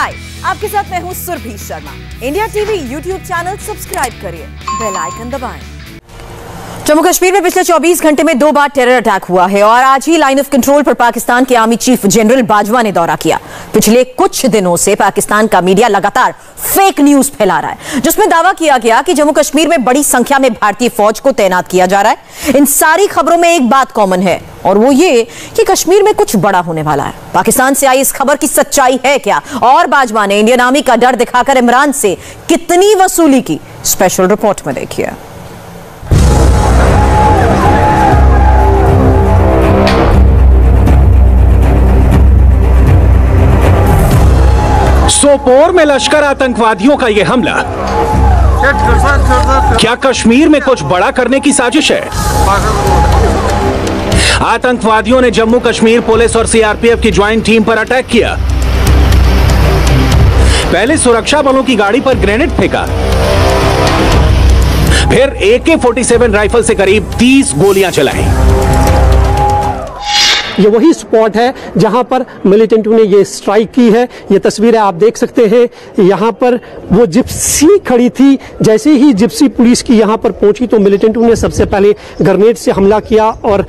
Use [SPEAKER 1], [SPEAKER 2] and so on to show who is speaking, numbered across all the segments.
[SPEAKER 1] हाय, आपके साथ मैं हूं Surabhi Sharma. India TV YouTube channel subscribe करिए, बेल आइकन दबाएं। जम्मू कश्मीर में पिछले 24 घंटे में 2 बार टेरर अटैक हुआ है और आज ही लाइन ऑफ कंट्रोल पर पाकिस्तान के आर्मी चीफ जनरल बाजवा ने दौरा किया। पिछले कुछ दिनों से पाकिस्तान का मीडिया लगातार फेक न्यूज फैला रहा है, जिसमें दावा किया गया कि जम्मू कश्मीर में बड़ी संख्या में भारतीय फौज को तैनात किया जा रहा है। इन सारी खबरों में एक बात कॉमन है और वो ये कि कश्मीर में कुछ बड़ा होने वाला है। पाकिस्तान से आई इस खबर की सच्चाई है क्या और बाजवा ने इंडियन आर्मी का डर दिखाकर इमरान से कितनी वसूली की, स्पेशल रिपोर्ट में देखिए।
[SPEAKER 2] सोपोर में लश्कर आतंकवादियों का यह हमला क्या कश्मीर में कुछ बड़ा करने की साजिश है? आतंकवादियों ने जम्मू कश्मीर पुलिस और सीआरपीएफ की ज्वाइंट टीम पर अटैक किया। पहले सुरक्षा बलों की गाड़ी पर ग्रेनेड फेंका, फिर AK-47 राइफल से करीब 30 गोलियां चलाई।
[SPEAKER 3] ये वही स्पॉट है जहां पर मिलिटेंटों ने ये स्ट्राइक की है। ये तस्वीरें आप देख सकते हैं। यहाँ पर वो जिप्सी खड़ी थी। जैसे ही जिप्सी पुलिस की यहाँ पर पहुंची तो मिलिटेंटों ने सबसे पहले ग्रेनेड से हमला किया और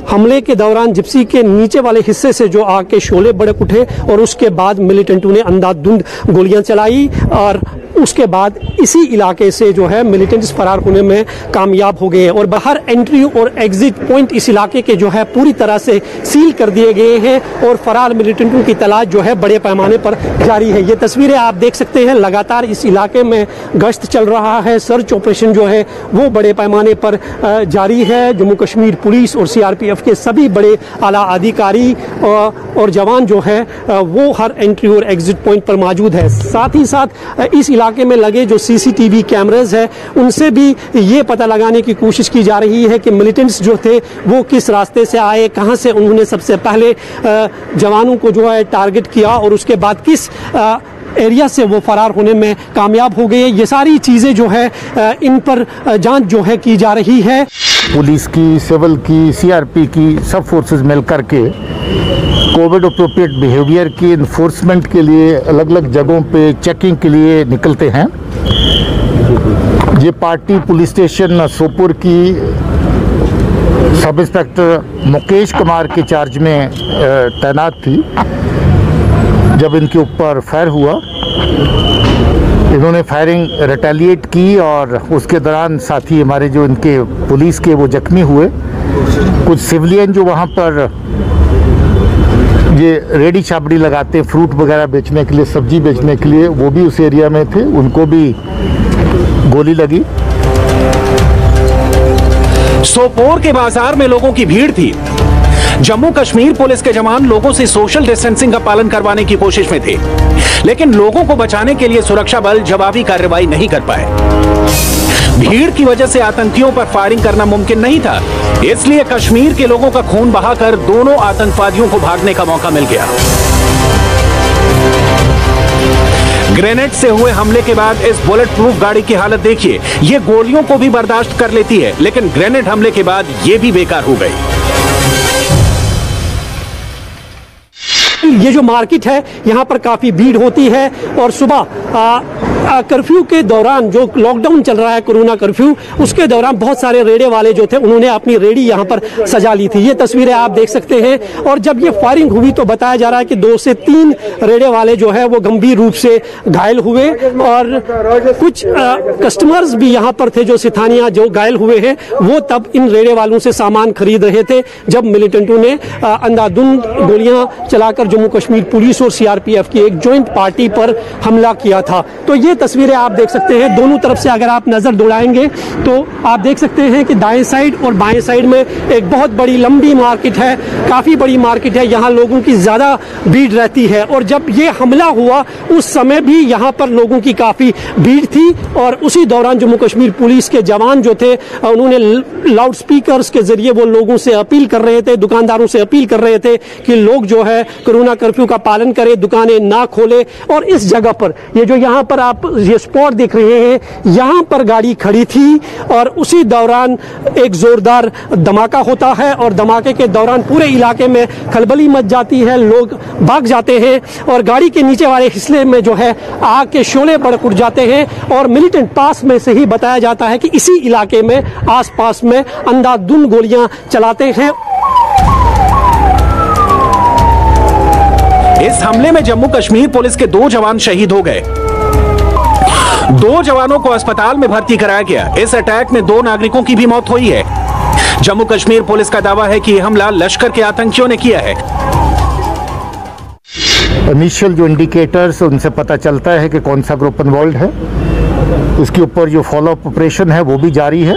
[SPEAKER 3] हमले के दौरान जिप्सी के नीचे वाले हिस्से से जो आग के शोले भड़क उठे और उसके बाद मिलिटेंटों ने अंधाधुंध गोलियां चलाई और उसके बाद इसी इलाके से जो है मिलिटेंट्स फरार होने में कामयाब हो गए और बाहर एंट्री और एग्जिट पॉइंट इस इलाके के जो है पूरी तरह से सील कर दिए गए हैं और फरार मिलिटेंटों की तलाश जो है बड़े पैमाने पर जारी है। ये तस्वीरें आप देख सकते हैं। लगातार इस इलाके में गश्त चल रहा है। सर्च ऑपरेशन जो है वो बड़े पैमाने पर जारी है। जम्मू कश्मीर पुलिस और सीआरपीएफ के सभी बड़े आला अधिकारी और जवान जो है वो हर एंट्री और एग्जिट पॉइंट पर मौजूद है। साथ ही साथ इस इलाके में लगे जो सीसीटीवी कैमरास है उनसे भी ये पता लगाने की कोशिश की जा रही है कि मिलिटेंट्स जो थे वो किस रास्ते से आए, कहां से उन्होंने सबसे पहले जवानों को जो है टारगेट किया और उसके बाद किस एरिया से वो फरार होने में कामयाब हो गए। ये सारी चीजें जो है इन पर जांच जो है की जा रही है।
[SPEAKER 4] पुलिस की, सिविल की, सीआरपी की सब फोर्सेस मिलकर के कोविड अप्रोप्रिएट बिहेवियर की इन्फोर्समेंट के लिए अलग अलग जगहों पे चेकिंग के लिए निकलते हैं। ये पार्टी पुलिस स्टेशन सोपुर की सब इंस्पेक्टर मुकेश कुमार के चार्ज में तैनात थी। जब इनके ऊपर फायर हुआ, इन्होंने फायरिंग रिटेलिएट की और उसके दौरान साथी हमारे जो इनके पुलिस के वो जख्मी हुए। कुछ सिविलियन जो वहाँ पर ये रेडी छाबड़ी लगाते हैं फ्रूट वगैरह बेचने के लिए, सब्जी बेचने के लिए, वो भी उस एरिया में थे, उनको भी गोली लगी।
[SPEAKER 2] सोपोर के बाजार में लोगों की भीड़ थी। जम्मू कश्मीर पुलिस के जवान लोगों से सोशल डिस्टेंसिंग का पालन करवाने की कोशिश में थे, लेकिन लोगों को बचाने के लिए सुरक्षा बल जवाबी कार्रवाई नहीं कर पाए। भीड़ की वजह से आतंकियों पर फायरिंग करना मुमकिन नहीं था, इसलिए कश्मीर के लोगों का खून बहाकर दोनों आतंकवादियों को भागने का मौका मिल गया। ग्रेनेड से हुए हमले के बाद इस बुलेट प्रूफ गाड़ी की हालत देखिए। ये गोलियों को भी बर्दाश्त कर लेती है, लेकिन ग्रेनेड हमले के बाद ये भी बेकार हो गई।
[SPEAKER 3] ये जो मार्केट है यहाँ पर काफी भीड़ होती है और सुबह कर्फ्यू के दौरान जो लॉकडाउन चल रहा है, कोरोना कर्फ्यू, उसके दौरान बहुत सारे रेड़े वाले जो थे उन्होंने अपनी रेड़ी यहाँ पर सजा ली थी। ये तस्वीरें आप देख सकते हैं। और जब ये फायरिंग हुई तो बताया जा रहा है कि 2 से 3 रेड़े वाले जो है वो गंभीर रूप से घायल हुए और कुछ कस्टमर्स भी यहाँ पर थे जो स्थानीय जो घायल हुए हैं, वो तब इन रेड़े वालों से सामान खरीद रहे थे जब मिलिटेंटों ने अंधाधुंध गोलियां चलाकर जम्मू कश्मीर पुलिस और सीआरपीएफ की एक ज्वाइंट पार्टी पर हमला किया था। तो ये तस्वीरें आप देख सकते हैं। दोनों तरफ से अगर आप नजर दौड़ाएंगे तो आप देख सकते हैं कि दाएं साइड और बाएं साइड में एक बहुत बड़ी लंबी मार्केट है, काफी बड़ी मार्केट है। यहाँ लोगों की ज्यादा भीड़ रहती है और जब ये हमला हुआ उस समय भी यहाँ पर लोगों की काफी भीड़ थी और उसी दौरान जम्मू कश्मीर पुलिस के जवान जो थे उन्होंने लाउड स्पीकर्स के जरिए वो लोगों से अपील कर रहे थे, दुकानदारों से अपील कर रहे थे कि लोग जो है कोरोना कर्फ्यू का पालन करें, दुकानें ना खोले। और इस जगह पर ये जो यहाँ पर आप आप ये स्पॉट देख रहे हैं, यहाँ पर गाड़ी खड़ी थी और उसी दौरान एक जोरदार धमाका होता है और धमाके के दौरान पूरे इलाके में खलबली मच जाती है, लोग भाग जाते हैं और गाड़ी के नीचे वाले हिस्से में जो है आग के शोले भड़क उठ जाते हैं और मिलिटेंट पास में से ही बताया जाता है कि इसी इलाके में आसपास में अंधाधुंध गोलियां चलाते हैं।
[SPEAKER 2] इस हमले में जम्मू कश्मीर पुलिस के 2 जवान शहीद हो गए। 2 जवानों को अस्पताल में भर्ती कराया गया। इस अटैक में 2 नागरिकों की भी मौत हुई है। जम्मू कश्मीर पुलिस का दावा है कि यह हमला लश्कर के आतंकियों ने किया है।
[SPEAKER 4] इनिशियल जो इंडिकेटर्स उनसे पता चलता है कि कौन सा ग्रुप इन्वॉल्व है। इसके ऊपर जो फॉलोअप ऑपरेशन है वो भी जारी है।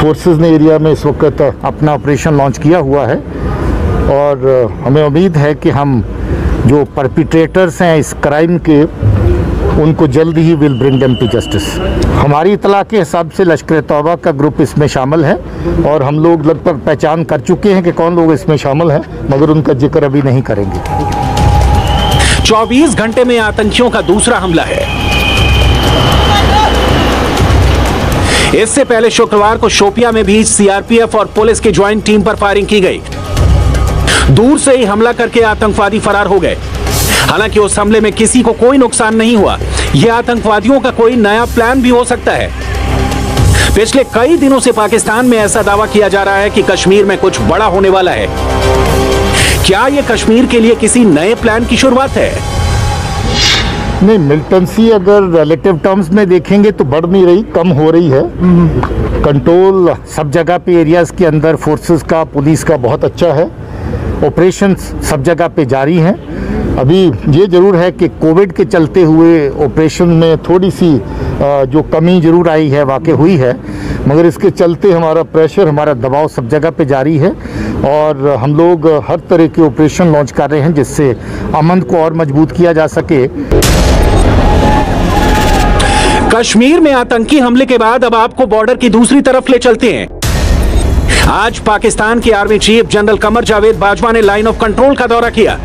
[SPEAKER 4] फोर्सेस ने एरिया में इस वक्त अपना ऑपरेशन लॉन्च किया हुआ है और हमें उम्मीद है कि हम जो परपिट्रेटर्स हैं इस क्राइम के, उनको जल्द ही will bring them to justice. हमारी इतला के हिसाब से लश्कर तौबा का ग्रुप इसमें शामिल है और हम लोग लगभग पहचान कर चुके हैं कि कौन लोग इसमें शामिल हैं, मगर उनका जिक्र अभी नहीं करेंगे।
[SPEAKER 2] 24 घंटे में आतंकियों का दूसरा हमला है। इससे पहले शुक्रवार को शोपिया में भी सीआरपीएफ और पुलिस की ज्वाइंट टीम पर फायरिंग की गई। दूर से ही हमला करके आतंकवादी फरार हो गए। हालांकि उस हमले में किसी को कोई नुकसान नहीं हुआ। यह आतंकवादियों का कोई नया प्लान भी हो सकता है। पिछले कई दिनों से पाकिस्तान में ऐसा दावा किया जा रहा है कि कश्मीर में कुछ बड़ा होने वाला है। क्या यह कश्मीर के लिए किसी नए प्लान की शुरुआत है?
[SPEAKER 4] नहीं, मिलिटेंसी अगर रिलेटिव टर्म्स में देखेंगे तो बढ़ नहीं रही, कम हो रही है। कंट्रोल सब जगह पे एरियाज के अंदर फोर्सेस का, पुलिस का बहुत अच्छा है। ऑपरेशंस सब जगह पे जारी हैं। अभी ये ज़रूर है कि कोविड के चलते हुए ऑपरेशन में थोड़ी सी जो कमी ज़रूर आई है, वाक़ई हुई है, मगर इसके चलते हमारा प्रेशर, हमारा दबाव सब जगह पे जारी है और हम लोग हर तरह के ऑपरेशन लॉन्च कर रहे हैं जिससे अमन को और मजबूत किया जा सके।
[SPEAKER 2] कश्मीर में आतंकी हमले के बाद अब आपको बॉर्डर की दूसरी तरफ ले चलते हैं। आज पाकिस्तान के army chief general Qamar Javed Bajwa ने लाइन ऑफ कंट्रोल का दौरा किया।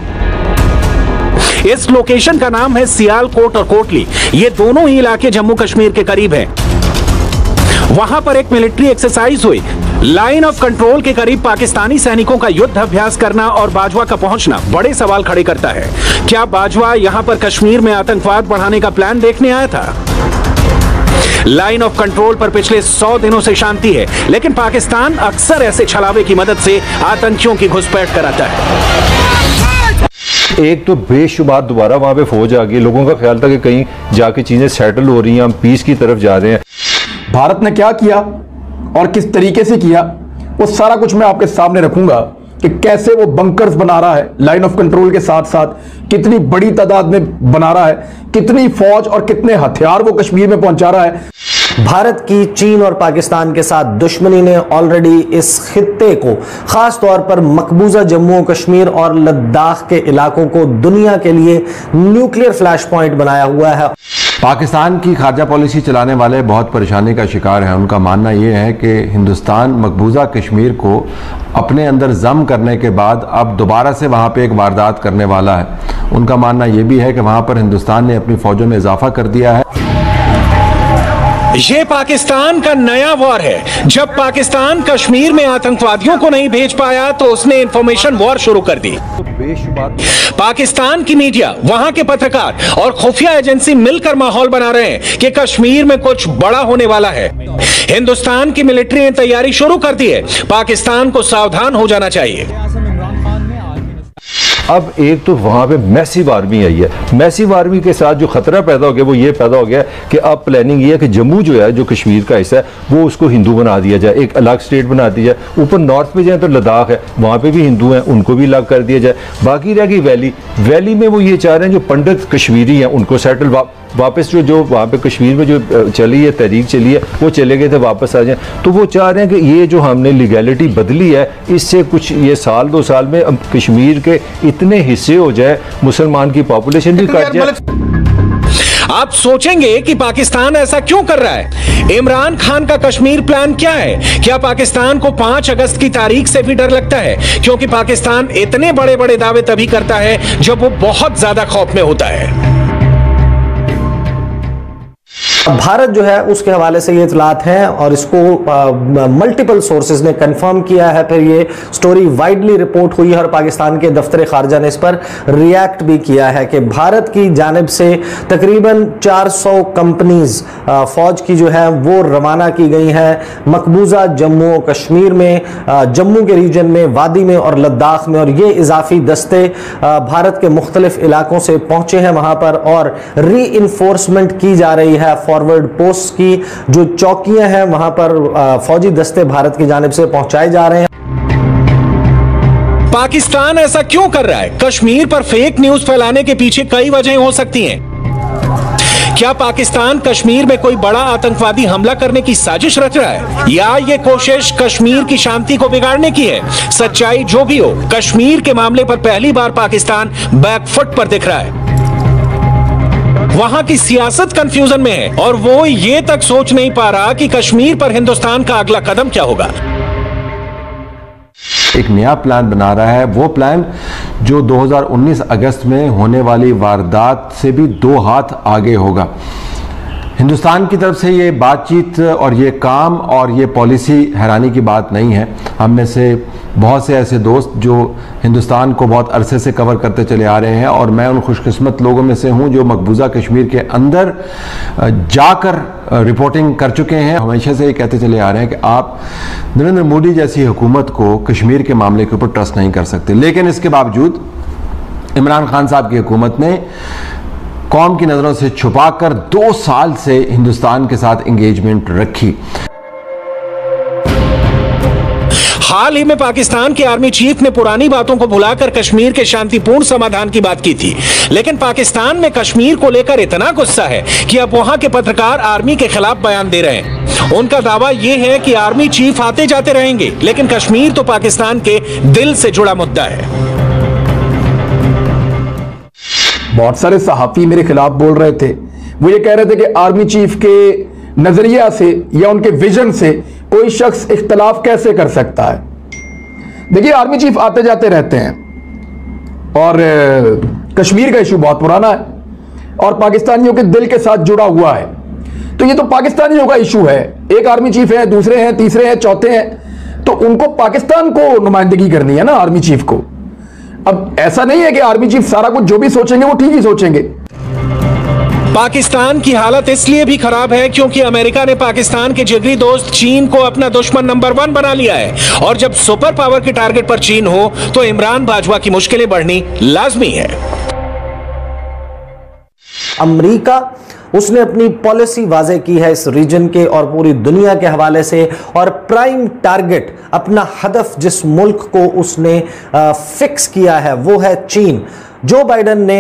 [SPEAKER 2] इस लोकेशन का नाम है सियालकोट और कोटली। ये दोनों ही इलाके जम्मू कश्मीर के करीब हैं। वहां पर एक मिलिट्री एक्सरसाइज हुई। लाइन ऑफ कंट्रोल के करीब पाकिस्तानी सैनिकों का युद्ध अभ्यास करना और बाजवा का पहुंचना बड़े सवाल खड़े करता है। क्या बाजवा यहां पर कश्मीर में आतंकवाद बढ़ाने का प्लान देखने आया था? लाइन ऑफ कंट्रोल पर पिछले 100 दिनों से शांति है, लेकिन पाकिस्तान अक्सर ऐसे छलावे की मदद से आतंकियों की घुसपैठ कराता है।
[SPEAKER 5] एक तो बेशुमार दोबारा वहां पे फौज आ गई। लोगों का ख्याल था कि कहीं जाके चीजें सेटल हो रही हैं, हम पीस की तरफ जा रहे हैं।
[SPEAKER 6] भारत ने क्या किया और किस तरीके से किया, वो सारा कुछ मैं आपके सामने रखूंगा कि कैसे वो बंकर्स बना रहा है लाइन ऑफ कंट्रोल के साथ साथ, कितनी बड़ी तादाद में बना रहा है, कितनी फौज और कितने हथियार वो कश्मीर में पहुंचा रहा है।
[SPEAKER 7] भारत की चीन और पाकिस्तान के साथ दुश्मनी ने ऑलरेडी इस खित्ते को, खास तौर पर मकबूजा जम्मू कश्मीर और लद्दाख के इलाकों को दुनिया के लिए न्यूक्लियर फ्लैश पॉइंट बनाया हुआ है।
[SPEAKER 8] पाकिस्तान की खारजा पॉलिसी चलाने वाले बहुत परेशानी का शिकार हैं। उनका मानना यह है कि हिंदुस्तान मकबूजा कश्मीर को अपने अंदर जम करने के बाद अब दोबारा से वहाँ पे एक वारदात करने वाला है। उनका मानना यह भी है कि वहाँ पर हिंदुस्तान ने अपनी फौजों में इजाफा कर दिया है।
[SPEAKER 2] ये पाकिस्तान का नया वॉर है। जब पाकिस्तान कश्मीर में आतंकवादियों को नहीं भेज पाया तो उसने इंफॉर्मेशन वॉर शुरू कर दी। पाकिस्तान की मीडिया, वहां के पत्रकार और खुफिया एजेंसी मिलकर माहौल बना रहे हैं कि कश्मीर में कुछ बड़ा होने वाला है। हिंदुस्तान की मिलिट्री ने तैयारी शुरू कर दी है। पाकिस्तान को सावधान हो जाना चाहिए।
[SPEAKER 5] अब एक तो वहाँ पे मैसिव आर्मी आई है। मैसिव आर्मी के साथ जो खतरा पैदा हो गया वो ये पैदा हो गया कि अब प्लानिंग ये है कि जम्मू जो है, जो कश्मीर का हिस्सा है, वो उसको हिंदू बना दिया जाए, एक अलग स्टेट बना दी जाए। ऊपर नॉर्थ पे जाए तो लद्दाख है, वहाँ पे भी हिंदू हैं, उनको भी अलग कर दिया जाए। बाकी रह गई वैली में वो ये चाह रहे हैं जो पंडित कश्मीरी हैं उनको सेटल वापस जो वहाँ पे कश्मीर में जो चली है, तहरीक चली है, वो चले गए थे, वापस आ जाएं। तो वो चाह रहे हैं कि ये जो हमने लीगैलिटी बदली है, इससे कुछ ये 1-2 साल में कश्मीर के इतने हिस्से हो जाए, मुसलमान की पॉपुलेशन भी कट जाए।
[SPEAKER 2] आप सोचेंगे कि पाकिस्तान ऐसा क्यों कर रहा है? इमरान खान का कश्मीर प्लान क्या है? क्या पाकिस्तान को 5 अगस्त की तारीख से भी डर लगता है? क्योंकि पाकिस्तान इतने बड़े बड़े दावे तभी करता है जब वो बहुत ज्यादा खौफ में होता है।
[SPEAKER 7] भारत जो है उसके हवाले से ये इतलात हैं और इसको मल्टीपल सोर्सेज ने कंफर्म किया है। फिर ये स्टोरी वाइडली रिपोर्ट हुई है और पाकिस्तान के दफ्तर खारजा ने इस पर रिएक्ट भी किया है कि भारत की जानिब से तकरीबन 400 कंपनीज फौज की जो है वो रवाना की गई है मकबूजा जम्मू और कश्मीर में, जम्मू के रीजन में, वादी में और लद्दाख में। और ये इजाफी दस्ते भारत के मुख्तलिफ इलाकों से पहुंचे हैं वहां पर और री इन्फोर्समेंट की जा रही है। फॉरवर्ड पोस्ट की जो चौकियां हैं वहां पर फौजी दस्ते भारत की जानिब से पहुंचाए जा रहे हैं।
[SPEAKER 2] पाकिस्तान ऐसा क्यों कर रहा है? कश्मीर पर फेक न्यूज फैलाने के पीछे कई वजहें हो सकती हैं। क्या पाकिस्तान कश्मीर में कोई बड़ा आतंकवादी हमला करने की साजिश रच रहा है या ये कोशिश कश्मीर की शांति को बिगाड़ने की है? सच्चाई जो भी हो, कश्मीर के मामले पर पहली बार पाकिस्तान बैकफुट पर दिख रहा है। वहां की सियासत कंफ्यूजन में है और वो ये तक सोच नहीं पा रहा कि कश्मीर पर हिंदुस्तान का अगला कदम क्या होगा।
[SPEAKER 8] एक नया प्लान बना रहा है, वो प्लान जो 2019 अगस्त में होने वाली वारदात से भी 2 हाथ आगे होगा। हिंदुस्तान की तरफ से ये बातचीत और ये काम और ये पॉलिसी हैरानी की बात नहीं है। हम में से बहुत से ऐसे दोस्त जो हिंदुस्तान को बहुत अरसे से कवर करते चले आ रहे हैं और मैं उन खुशकिस्मत लोगों में से हूं जो मकबूजा कश्मीर के अंदर जाकर रिपोर्टिंग कर चुके हैं। हमेशा से ये कहते चले आ रहे हैं कि आप नरेंद्र मोदी जैसी हुकूमत को कश्मीर के मामले के ऊपर ट्रस्ट नहीं कर सकते, लेकिन इसके बावजूद इमरान खान साहब की हुकूमत ने कौम की नजरों से छुपाकर 2 साल से हिंदुस्तान के साथ एंगेजमेंट रखी।
[SPEAKER 2] हाल ही में पाकिस्तान के आर्मी चीफ ने पुरानी बातों को भुलाकर कश्मीर के शांतिपूर्ण समाधान की बात की थी, लेकिन पाकिस्तान में कश्मीर को लेकर इतना गुस्सा है कि अब वहां के पत्रकार आर्मी के खिलाफ बयान दे रहे हैं। उनका दावा यह है कि आर्मी चीफ आते जाते रहेंगे, लेकिन कश्मीर तो पाकिस्तान के दिल से जुड़ा मुद्दा है।
[SPEAKER 6] बहुत सारे सहाफी मेरे खिलाफ बोल रहे थे, वो ये कह रहे थे कि आर्मी चीफ के नजरिया से या उनके विजन से कोई शख्स इख्तलाफ कैसे कर सकता है। देखिए, आर्मी चीफ आते जाते रहते हैं और कश्मीर का इशू बहुत पुराना है और पाकिस्तानियों के दिल के साथ जुड़ा हुआ है, तो ये तो पाकिस्तानियों का इशू है। एक आर्मी चीफ है, दूसरे हैं, तीसरे हैं, चौथे हैं, तो उनको पाकिस्तान को नुमाइंदगी करनी है ना आर्मी चीफ को। अब ऐसा नहीं है कि आर्मी चीफ सारा कुछ जो भी सोचेंगे वो ठीक ही सोचेंगे।
[SPEAKER 2] पाकिस्तान की हालत इसलिए भी खराब है क्योंकि अमेरिका ने पाकिस्तान के जिगरी दोस्त चीन को अपना दुश्मन नंबर 1 बना लिया है और जब सुपर पावर के टारगेट पर चीन हो तो इमरान बाजवा की मुश्किलें बढ़नी लाजमी है।
[SPEAKER 7] अमेरिका उसने अपनी पॉलिसी वाज़े की है इस रीजन के और पूरी दुनिया के हवाले से और प्राइम टारगेट अपना हदफ जिस मुल्क को उसने फिक्स किया है वो है चीन। जो बाइडन ने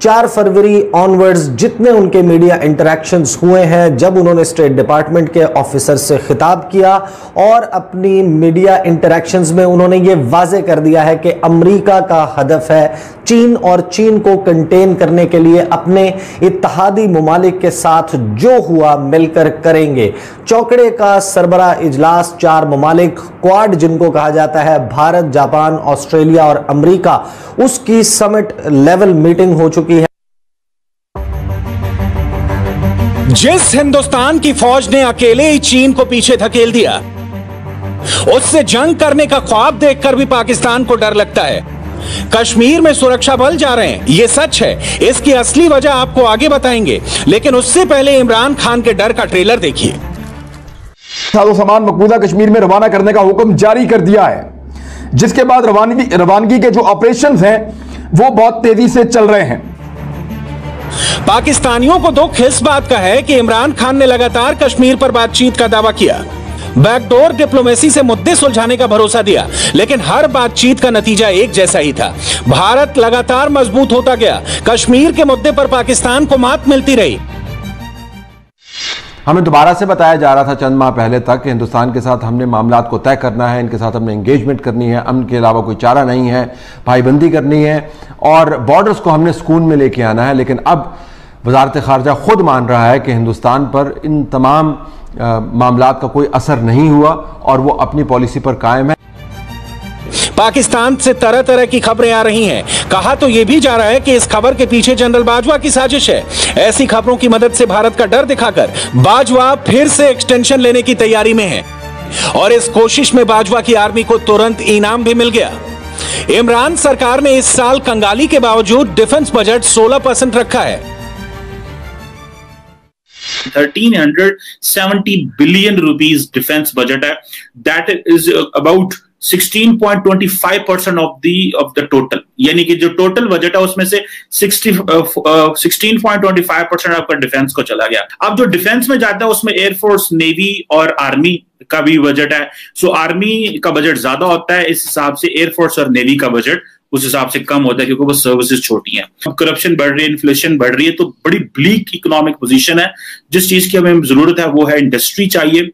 [SPEAKER 7] 4 फरवरी ऑनवर्ड्स जितने उनके मीडिया इंटरैक्शंस हुए हैं, जब उन्होंने स्टेट डिपार्टमेंट के ऑफिसर से खिताब किया और अपनी मीडिया इंटरैक्शंस में उन्होंने ये वाजे कर दिया है कि अमेरिका का हदफ है चीन और चीन को कंटेन करने के लिए अपने इत्तेहादी मुमालिक के साथ जो हुआ मिलकर करेंगे। चौकड़े का सरबरा इजलास 4 मुमालिक क्वाड जिनको कहा जाता है, भारत, जापान, ऑस्ट्रेलिया और अमेरिका, उसकी समिट लेवल मीटिंग हो चुकी है।
[SPEAKER 2] जिस हिंदुस्तान की फौज ने अकेले ही चीन को पीछे धकेल दिया, उससे जंग करने का ख्वाब देखकर भी पाकिस्तान को डर लगता है। कश्मीर में सुरक्षा बल जा रहे हैं, यह सच है। इसकी असली वजह आपको आगे बताएंगे, लेकिन उससे पहले इमरान खान के डर का ट्रेलर देखिए।
[SPEAKER 6] साजो सामान मकबूजा कश्मीर में रवाना करने का हुक्म जारी कर दिया है, जिसके बाद रवानगी के जो ऑपरेशंस हैं वो बहुत तेजी से चल रहे हैं।
[SPEAKER 2] पाकिस्तानियों को दुख इस बात का है कि इमरान खान ने लगातार कश्मीर पर बातचीत का दावा किया, बैकडोर डिप्लोमेसी से मुद्दे सुलझाने का भरोसा दिया, लेकिन हर बातचीत का नतीजा एक जैसा ही था। भारत लगातार मजबूत होता गया, कश्मीर के मुद्दे पर पाकिस्तान को मात मिलती रही।
[SPEAKER 8] हमें दोबारा से बताया जा रहा था चंद माह पहले तक कि हिंदुस्तान के साथ हमने मामलात को तय करना है, इनके साथ हमने एंगेजमेंट करनी है, अमन के अलावा कोई चारा नहीं है, भाईबंदी करनी है और बॉर्डर्स को हमने सुकून में लेके आना है। लेकिन अब वजारत खारजा खुद मान रहा है कि हिंदुस्तान पर इन तमाम मामलात का कोई असर नहीं हुआ और वो अपनी पॉलिसी पर कायम है।
[SPEAKER 2] पाकिस्तान से तरह तरह की खबरें आ रही हैं। कहा तो यह भी जा रहा है कि इस खबर के पीछे जनरल बाजवा की साजिश है। ऐसी खबरों की मदद से भारत का डर दिखाकर बाजवा फिर से एक्सटेंशन लेने की तैयारी में है और इस कोशिश में बाजवा की आर्मी को तुरंत इनाम भी मिल गया। इमरान सरकार ने इस साल कंगाली के बावजूद डिफेंस बजट 16% रखा है।
[SPEAKER 9] 1370 बिलियन रुपीस डिफेंस बजट है। That is about 16.25% of the total, यानी कि जो टोटल बजट है उसमें से 16.25% आपका डिफेंस को चला गया। अब जो डिफेंस में जाता है उसमें एयरफोर्स, नेवी और आर्मी का भी बजट है। सो आर्मी का बजट ज्यादा होता है, इस हिसाब से एयरफोर्स और नेवी का बजट उस हिसाब से कम होता है क्योंकि वो सर्विसेज छोटी हैं। अब करप्शन बढ़ रही है, इन्फ्लेशन बढ़ रही है, तो बड़ी ब्लीक इकोनॉमिक पोजीशन है। जिस चीज की हमें जरूरत है वो है इंडस्ट्री चाहिए,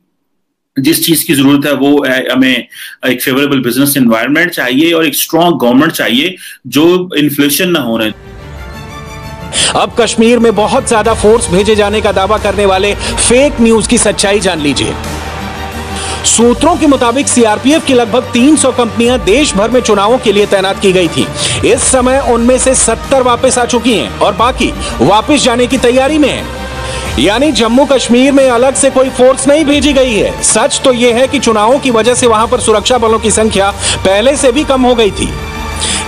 [SPEAKER 9] जिस चीज की जरूरत है वो है हमें एक फेवरेबल बिजनेस एनवायरनमेंट चाहिए और एक स्ट्रॉन्ग गवर्नमेंट चाहिए जो इन्फ्लेशन ना होने।
[SPEAKER 2] अब कश्मीर में बहुत ज्यादा फोर्स भेजे जाने का दावा करने वाले फेक न्यूज की सच्चाई जान लीजिए। सूत्रों के मुताबिक सीआरपीएफ की लगभग 300 कंपनियां देश भर में चुनावों के लिए तैनात की गई थी। इस समय उनमें से 70 वापस आ चुकी हैं और बाकी वापस जाने की तैयारी में है। यानी जम्मू कश्मीर में अलग से कोई फोर्स नहीं भेजी गई है। सच तो यह है कि चुनावों की वजह से वहां पर सुरक्षा बलों की संख्या पहले से भी कम हो गई थी,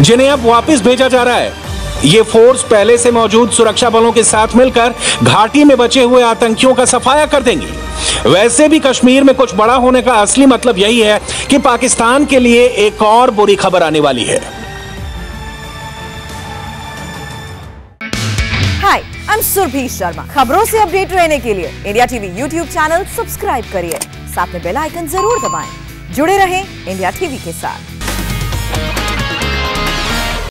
[SPEAKER 2] जिन्हें अब वापस भेजा जा रहा है। ये फोर्स पहले से मौजूद सुरक्षा बलों के साथ मिलकर घाटी में बचे हुए आतंकियों का सफाया कर देंगे। वैसे भी कश्मीर में कुछ बड़ा होने का असली मतलब यही है कि पाकिस्तान के लिए एक और बुरी खबर आने वाली है।
[SPEAKER 1] हाय, आई एम सुरभि शर्मा। खबरों से अपडेट रहने के लिए India TV YouTube channel subscribe करिए, साथ में बेल आइकन जरूर दबाएं। जुड़े रहें इंडिया टीवी के साथ।